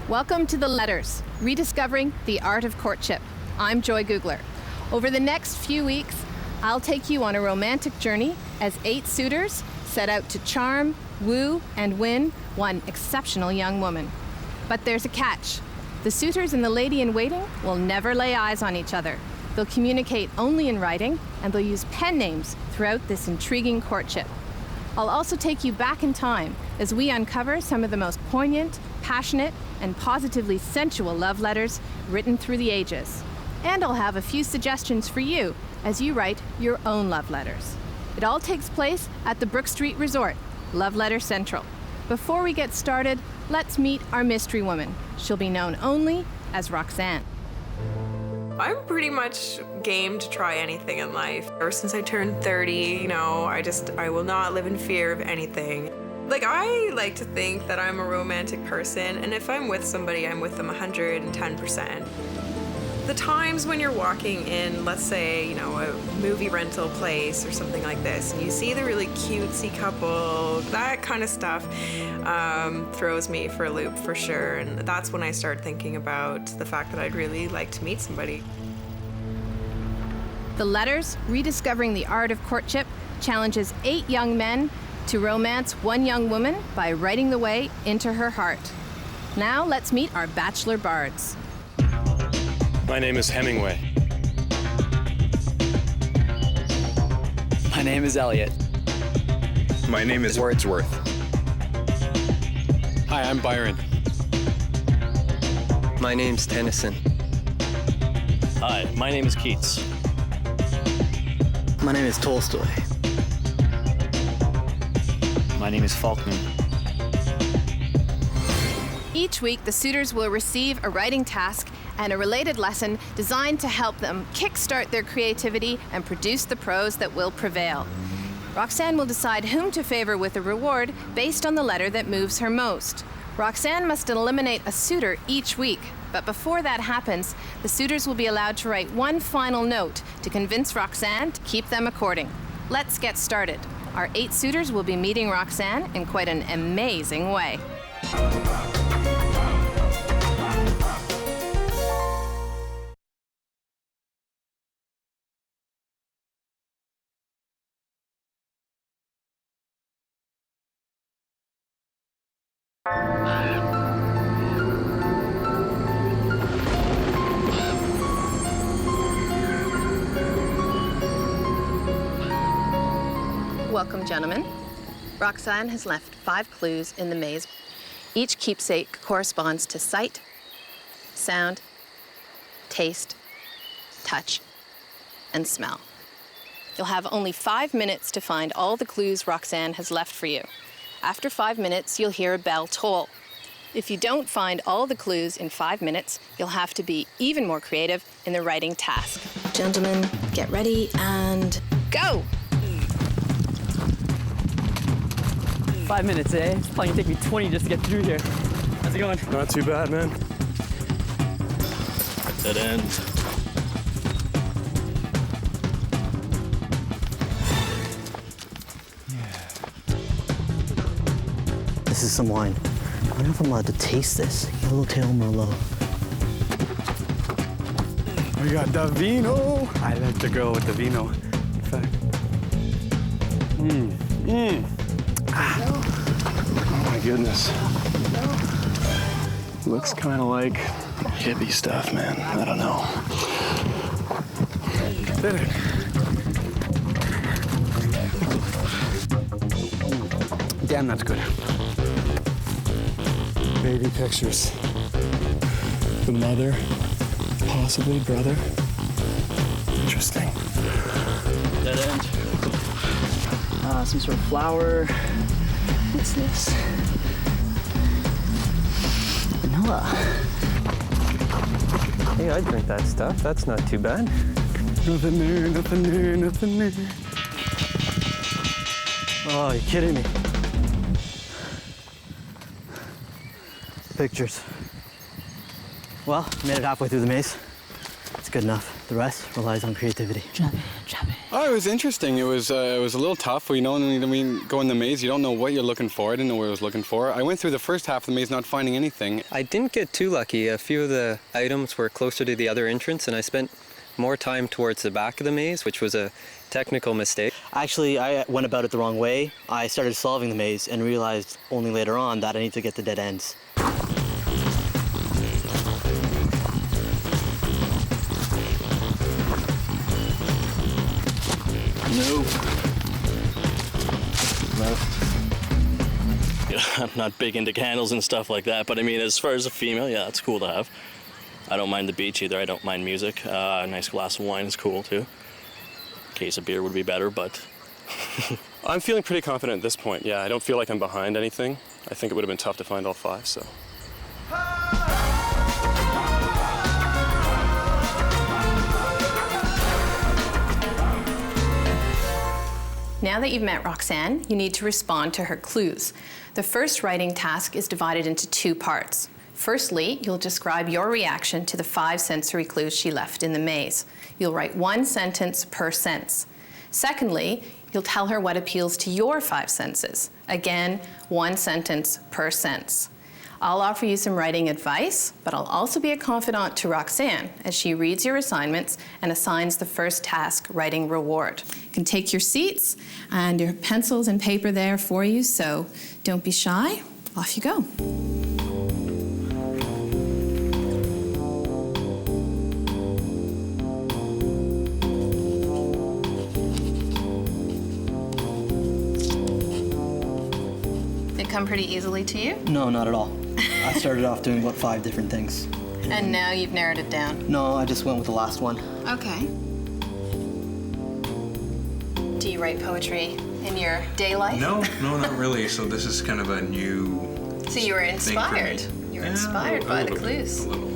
Welcome to The Letters, rediscovering the art of courtship. I'm Joy Googler. Over the next few weeks, I'll take you on a romantic journey as 8 suitors set out to charm, woo, and win one exceptional young woman. But there's a catch. The suitors and the lady-in-waiting will never lay eyes on each other. They'll communicate only in writing, and they'll use pen names throughout this intriguing courtship. I'll also take you back in time as we uncover some of the most poignant, passionate, and positively sensual love letters written through the ages. And I'll have a few suggestions for you as you write your own love letters. It all takes place at the Brook Street Resort, Love Letter Central. Before we get started, let's meet our mystery woman. She'll be known only as Roxanne. I'm pretty much game to try anything in life. Ever since I turned 30, I will not live in fear of anything. I like to think that I'm a romantic person, and if I'm with somebody, I'm with them 110%. The times when you're walking in, let's say, a movie rental place or something like this, and you see the really cutesy couple, that kind of stuff throws me for a loop for sure. And that's when I start thinking about the fact that I'd really like to meet somebody. The Letters, rediscovering the art of courtship, challenges 8 young men to romance one young woman by writing the way into her heart. Now let's meet our bachelor bards. My name is Hemingway. My name is Elliot. My name is Wordsworth. Hi, I'm Byron. My name's Tennyson. Hi, my name is Keats. My name is Tolstoy. My name is Faulkner. Each week, the suitors will receive a writing task and a related lesson designed to help them kickstart their creativity and produce the prose that will prevail. Roxanne will decide whom to favor with a reward based on the letter that moves her most. Roxanne must eliminate a suitor each week, but before that happens, the suitors will be allowed to write one final note to convince Roxanne to keep them a courting. Let's get started. Our 8 suitors will be meeting Roxanne in quite an amazing way. Welcome, gentlemen. Roxanne has left 5 clues in the maze. Each keepsake corresponds to sight, sound, taste, touch, and smell. You'll have only 5 minutes to find all the clues Roxanne has left for you. After 5 minutes, you'll hear a bell toll. If you don't find all the clues in 5 minutes, you'll have to be even more creative in the writing task. Gentlemen, get ready and go! 5 minutes, eh? It's probably gonna take me 20 just to get through here. How's it going? Not too bad, man. Dead end. This is some wine. I don't know if I'm allowed to taste this. Yellowtail Merlot. We got the vino. I like to go with the vino. In fact. Oh my goodness. Looks kind of like hippie stuff, man. I don't know. Did it. Damn, that's good. Baby pictures. The mother, possibly brother. Interesting. Dead end. Some sort of flower. What's this? Vanilla. Hey, I'd drink that stuff. That's not too bad. Nothing there, nothing there, nothing there. Oh, you're kidding me. Pictures. Well, made it halfway through the maze. Let's It's good enough. The rest relies on creativity. Oh, it was interesting. It was a little tough. You know, when we go in the maze, you don't know what you're looking for. I didn't know what I was looking for. I went through the first half of the maze not finding anything. I didn't get too lucky. A few of the items were closer to the other entrance, and I spent more time towards the back of the maze, which was a technical mistake. Actually, I went about it the wrong way. I started solving the maze and realized only later on that I need to get the dead ends. No. Yeah, I'm not big into candles and stuff like that, but I mean, as far as a female, yeah, it's cool to have. I don't mind the beach either. I don't mind music. A nice glass of wine is cool too. A case of beer would be better, but... I'm feeling pretty confident at this point. Yeah, I don't feel like I'm behind anything. I think it would have been tough to find all 5, so. Now that you've met Roxanne, you need to respond to her clues. The first writing task is divided into 2 parts. Firstly, you'll describe your reaction to the 5 sensory clues she left in the maze. You'll write 1 sentence per sense. Secondly, you'll tell her what appeals to your 5 senses. Again, 1 sentence per sense. I'll offer you some writing advice, but I'll also be a confidant to Roxanne as she reads your assignments and assigns the first task writing reward. You can take your seats and your pencils and paper there for you, so don't be shy. Off you go. It come pretty easily to you? No, not at all. I started off doing about 5 different things. And now you've narrowed it down. No, I just went with the last one. Okay. Do you write poetry in your day life? No, not really. So this is kind of a new. So you were inspired. thing for me. You were Yeah, inspired a by the little bit, clues. a little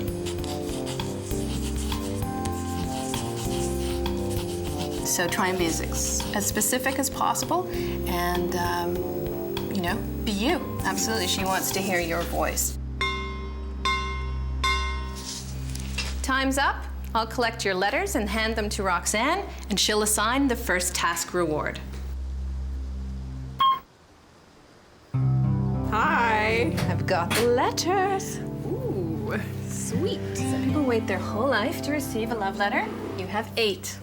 bit. So try and be as specific as possible, and be you. Absolutely, she wants to hear your voice. Time's up. I'll collect your letters and hand them to Roxanne, and she'll assign the first task reward. Hi. I've got the letters. Ooh, sweet. Some people wait their whole life to receive a love letter. You have 8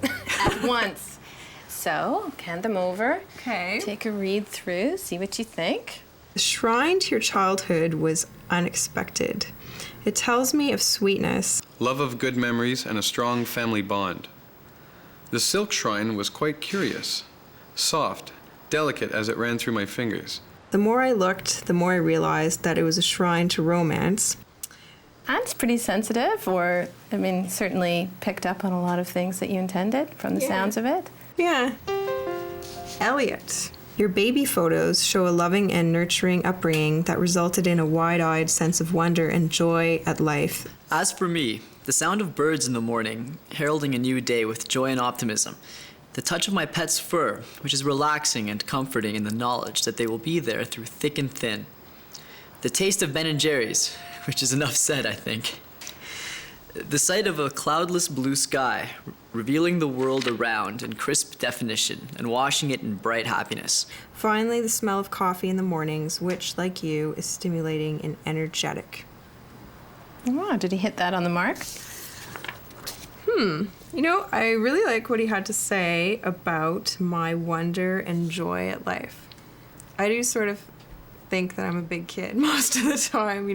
at once. So, hand them over. Okay. Take a read through, see what you think. The shrine to your childhood was unexpected. It tells me of sweetness. Love of good memories and a strong family bond. The silk shrine was quite curious, soft, delicate as it ran through my fingers. The more I looked, the more I realized that it was a shrine to romance. And it's pretty sensitive, or, certainly picked up on a lot of things that you intended from the sounds of it. Yeah. Elliot, your baby photos show a loving and nurturing upbringing that resulted in a wide-eyed sense of wonder and joy at life. As for me, the sound of birds in the morning, heralding a new day with joy and optimism. The touch of my pet's fur, which is relaxing and comforting in the knowledge that they will be there through thick and thin. The taste of Ben & Jerry's, which is enough said, I think. The sight of a cloudless blue sky, revealing the world around in crisp definition and washing it in bright happiness. Finally, the smell of coffee in the mornings, which, like you, is stimulating and energetic. Wow, did he hit that on the mark? I really like what he had to say about my wonder and joy at life. I do sort of think that I'm a big kid most of the time,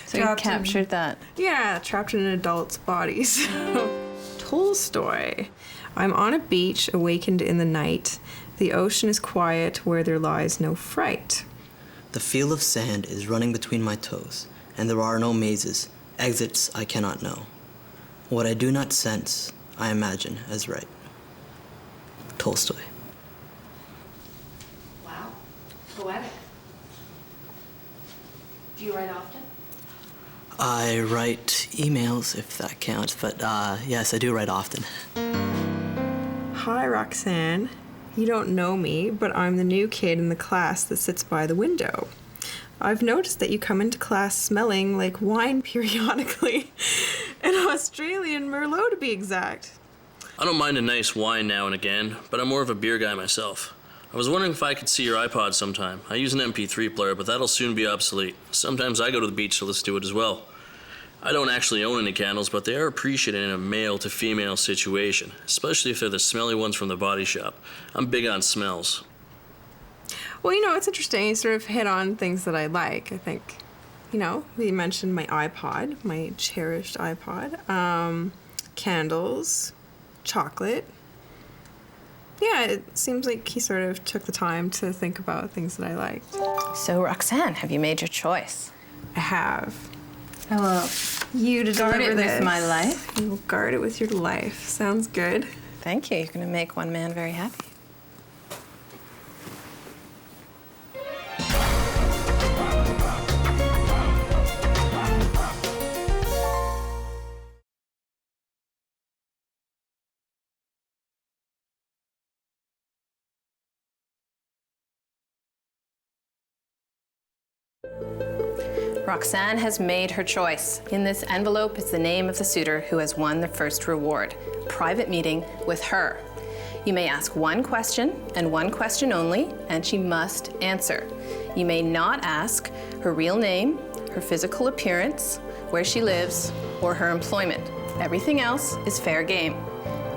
So you captured that. Yeah, trapped in an adult's body. So, Tolstoy. I'm on a beach, awakened in the night. The ocean is quiet where there lies no fright. The feel of sand is running between my toes, and there are no mazes, exits I cannot know. What I do not sense, I imagine as right. Tolstoy. Wow, poetic. Do you write often? I write emails, if that counts, but yes, I do write often. Hi, Roxanne. You don't know me, but I'm the new kid in the class that sits by the window. I've noticed that you come into class smelling like wine periodically. An Australian Merlot to be exact. I don't mind a nice wine now and again, but I'm more of a beer guy myself. I was wondering if I could see your iPod sometime. I use an MP3 player, but that'll soon be obsolete. Sometimes I go to the beach to listen to it as well. I don't actually own any candles, but they are appreciated in a male to female situation, especially if they're the smelly ones from the body shop. I'm big on smells. Well, it's interesting. You sort of hit on things that I like, I think. We mentioned my iPod, my cherished iPod, candles, chocolate. Yeah, it seems like he sort of took the time to think about things that I liked. So, Roxanne, have you made your choice? I have. I will You to guard deliver it this. with my life. You will guard it with your life. Sounds good. Thank you. You're going to make one man very happy. Roxanne has made her choice. In this envelope is the name of the suitor who has won the first reward. Private meeting with her. You may ask one question and one question only, and she must answer. You may not ask her real name, her physical appearance, where she lives, or her employment. Everything else is fair game.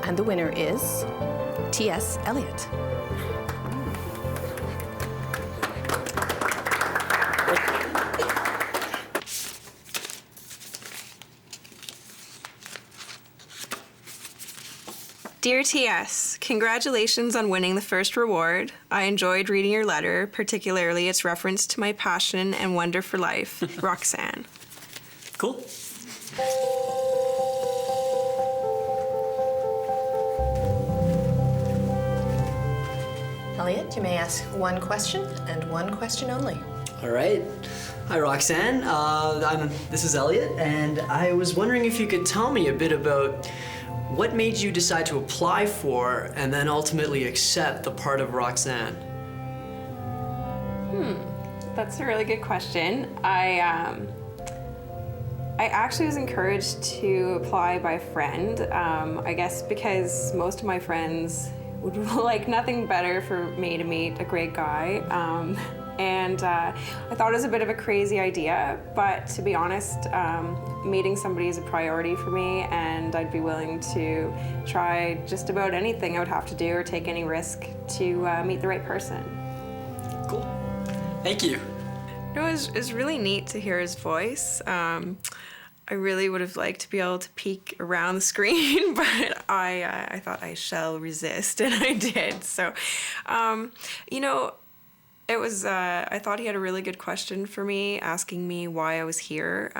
And the winner is T.S. Eliot. Dear T.S., congratulations on winning the first reward. I enjoyed reading your letter, particularly its reference to my passion and wonder for life, Roxanne. Cool. Eliot, you may ask one question and one question only. All right. Hi, Roxanne. This is Elliot, and I was wondering if you could tell me a bit about what made you decide to apply for and then ultimately accept the part of Roxanne? That's a really good question. I actually was encouraged to apply by a friend, I guess because most of my friends would like nothing better for me to meet a great guy. And I thought it was a bit of a crazy idea, but to be honest, meeting somebody is a priority for me, and I'd be willing to try just about anything I would have to do or take any risk to meet the right person. Cool. Thank you. It was really neat to hear his voice. I really would have liked to be able to peek around the screen, but I thought I shall resist, and I did. So, it was, I thought he had a really good question for me, asking me why I was here.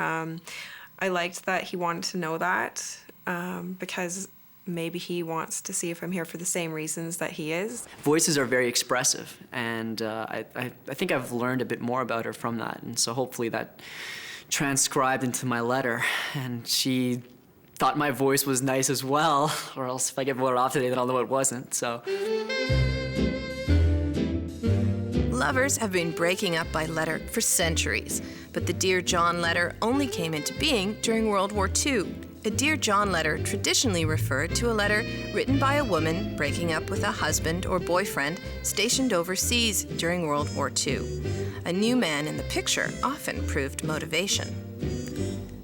I liked that he wanted to know that, because maybe he wants to see if I'm here for the same reasons that he is. Voices are very expressive, and I think I've learned a bit more about her from that, and so hopefully that transcribed into my letter, and she thought my voice was nice as well, or else if I get voted off today, then I'll know it wasn't, so. Lovers have been breaking up by letter for centuries, but the Dear John letter only came into being during World War II. A Dear John letter traditionally referred to a letter written by a woman breaking up with a husband or boyfriend stationed overseas during World War II. A new man in the picture often proved motivation.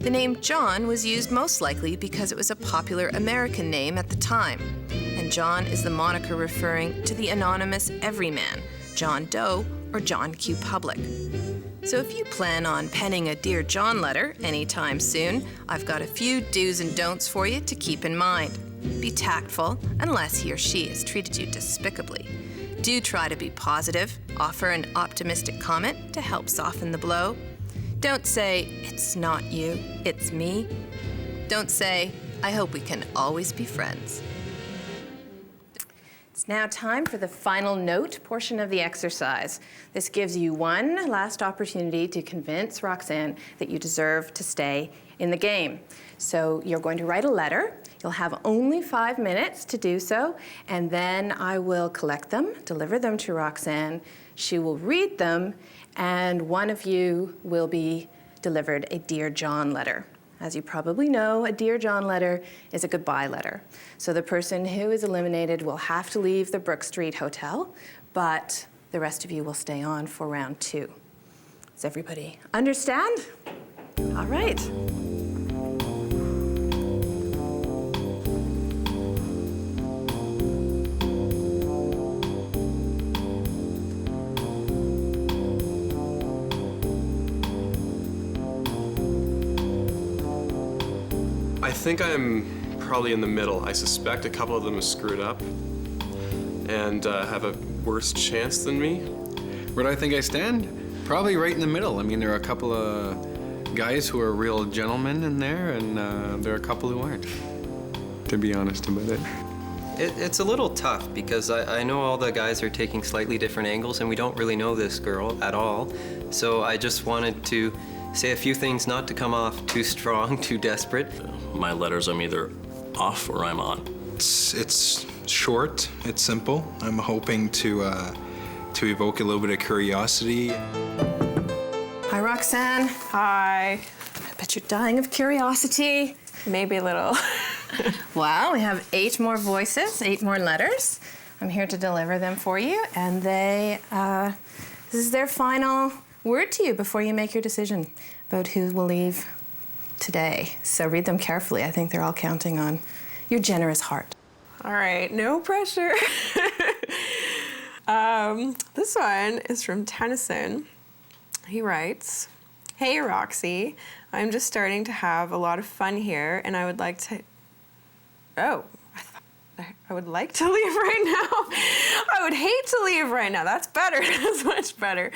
The name John was used most likely because it was a popular American name at the time, and John is the moniker referring to the anonymous everyman, John Doe or John Q. Public. So if you plan on penning a Dear John letter anytime soon, I've got a few do's and don'ts for you to keep in mind. Be tactful unless he or she has treated you despicably. Do try to be positive, offer an optimistic comment to help soften the blow. Don't say, "It's not you, it's me." Don't say, "I hope we can always be friends." It's now time for the final note portion of the exercise. This gives you one last opportunity to convince Roxanne that you deserve to stay in the game. So you're going to write a letter. You'll have only 5 minutes to do so, and then I will collect them, deliver them to Roxanne. She will read them, and one of you will be delivered a Dear John letter. As you probably know, a Dear John letter is a goodbye letter. So the person who is eliminated will have to leave the Brook Street Hotel, but the rest of you will stay on for round 2. Does everybody understand? All right. I think I'm probably in the middle. I suspect a couple of them are screwed up and have a worse chance than me. Where do I think I stand? Probably right in the middle. I mean, there are a couple of guys who are real gentlemen in there, and there are a couple who aren't, to be honest about it. It's a little tough because I know all the guys are taking slightly different angles and we don't really know this girl at all. So I just wanted to say a few things, not to come off too strong, too desperate. My letters, I'm either off or I'm on. It's short, it's simple. I'm hoping to evoke a little bit of curiosity. Hi, Roxanne. Hi. I bet you're dying of curiosity. Maybe a little. Well, we have 8 more voices, 8 more letters. I'm here to deliver them for you, and this is their final word to you before you make your decision about who will leave today. So read them carefully. I think they're all counting on your generous heart. All right, no pressure. This one is from Tennyson. He writes, "Hey Roxy, I'm just starting to have a lot of fun here and I would like to... Oh, I would like to leave right now. I would hate to leave right now. That's better. That's much better.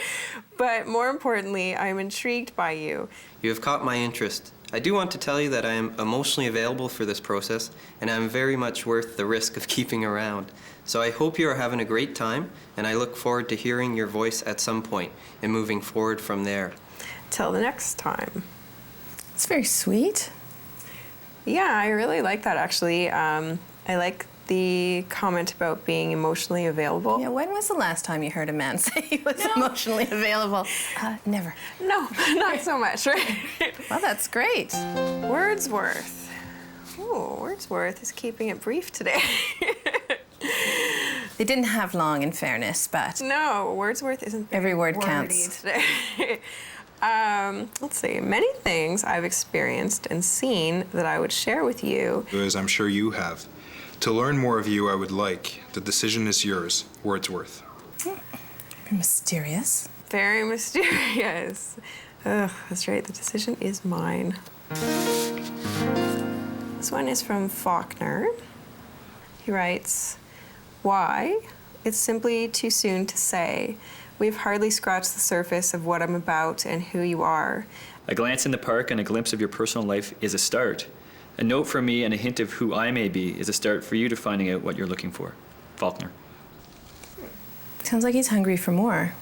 But more importantly, I'm intrigued by you. You have caught my interest. I do want to tell you that I am emotionally available for this process, and I'm very much worth the risk of keeping around. So I hope you are having a great time, and I look forward to hearing your voice at some point and moving forward from there." Till the next time. It's very sweet. Yeah, I really like that actually. I like the comment about being emotionally available. Yeah, when was the last time you heard a man say he was emotionally available? Never. No, not so much, right? Well, that's great. Wordsworth. Ooh, Wordsworth is keeping it brief today. They didn't have long, in fairness, but... No, Wordsworth isn't very every word wordy counts. Today. Let's see. Many things I've experienced and seen that I would share with you. As I'm sure you have. To learn more of you, I would like. The decision is yours, Wordsworth. Very mysterious. Very mysterious. Ugh, that's right. The decision is mine. This one is from Faulkner. He writes, "Why? It's simply too soon to say. We've hardly scratched the surface of what I'm about and who you are. A glance in the park and a glimpse of your personal life is a start. A note from me and a hint of who I may be is a start for you to finding out what you're looking for." Faulkner. Sounds like he's hungry for more.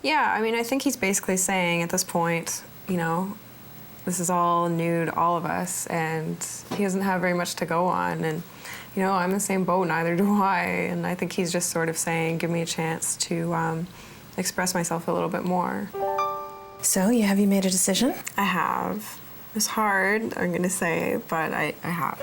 Yeah, I mean, I think he's basically saying at this point, you know, this is all new to all of us, and he doesn't have very much to go on. And, you know, I'm in the same boat, neither do I. And I think he's just sort of saying, give me a chance to express myself a little bit more. So, have you made a decision? I have. It's hard, I'm gonna say, but I have.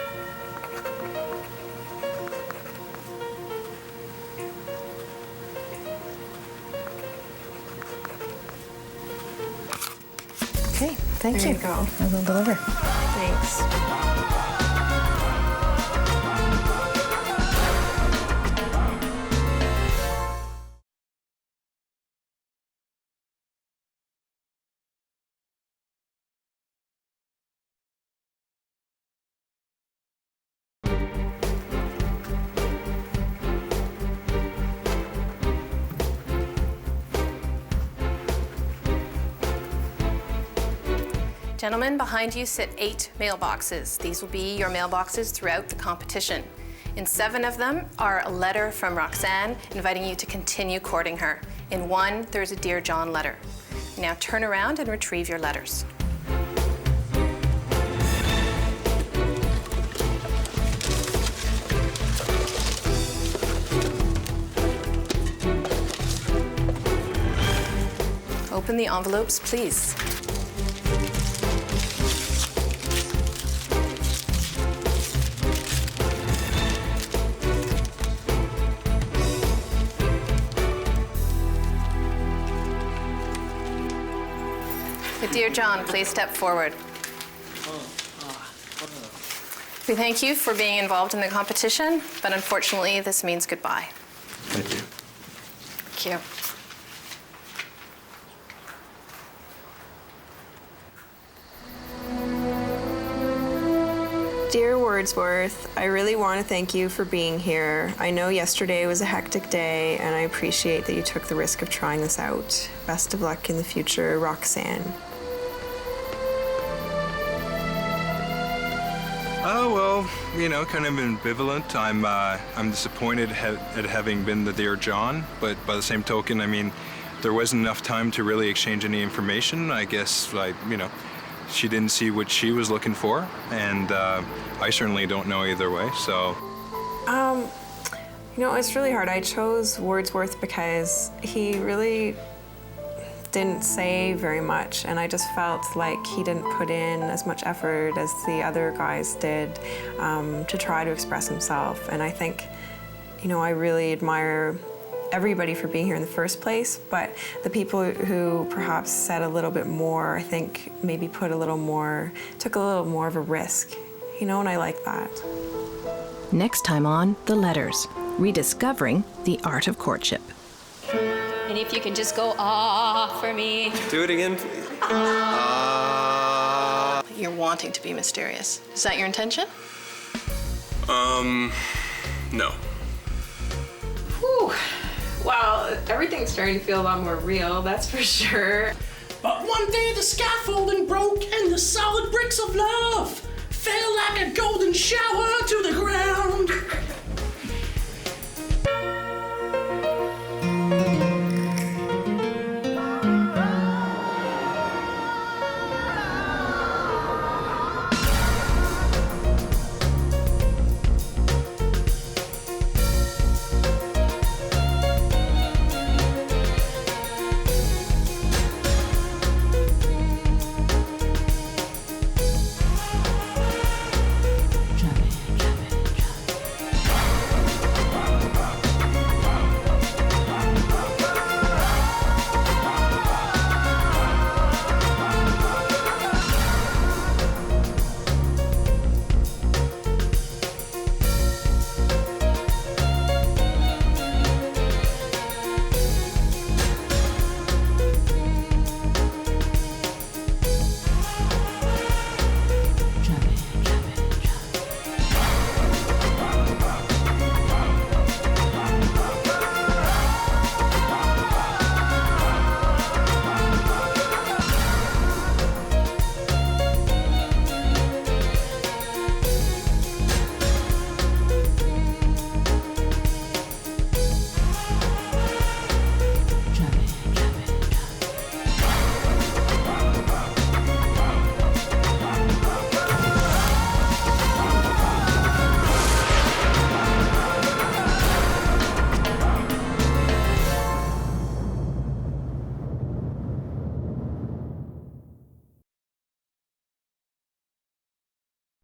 Okay, thank you. There you go. I will deliver. Thanks. Gentlemen, behind you sit 8 mailboxes. These will be your mailboxes throughout the competition. In 7 of them are a letter from Roxanne inviting you to continue courting her. In 1, there's a Dear John letter. Now turn around and retrieve your letters. Open the envelopes, please. The Dear John, please step forward. We thank you for being involved in the competition, but unfortunately, this means goodbye. Thank you. Thank you. Dear Wordsworth, I really want to thank you for being here. I know yesterday was a hectic day, and I appreciate that you took the risk of trying this out. Best of luck in the future, Roxanne. Oh, well, you know, kind of ambivalent. I'm disappointed at having been the Dear John, but by the same token, I mean, there wasn't enough time to really exchange any information. I guess, she didn't see what she was looking for, and I certainly don't know either way, so. You know, it's really hard. I chose Wordsworth because he really didn't say very much, and I just felt like he didn't put in as much effort as the other guys did to try to express himself. And I think, you know, I really admire everybody for being here in the first place, but the people who perhaps said a little bit more, I think maybe took a little more of a risk, you know, and I like that. Next time on The Letters, rediscovering the art of courtship. And if you can just go, ah, for me. Do it again, please. You're wanting to be mysterious. Is that your intention? No. Whew. Wow, everything's starting to feel a lot more real, that's for sure. But one day the scaffolding broke and the solid bricks of love fell like a golden shower to the ground.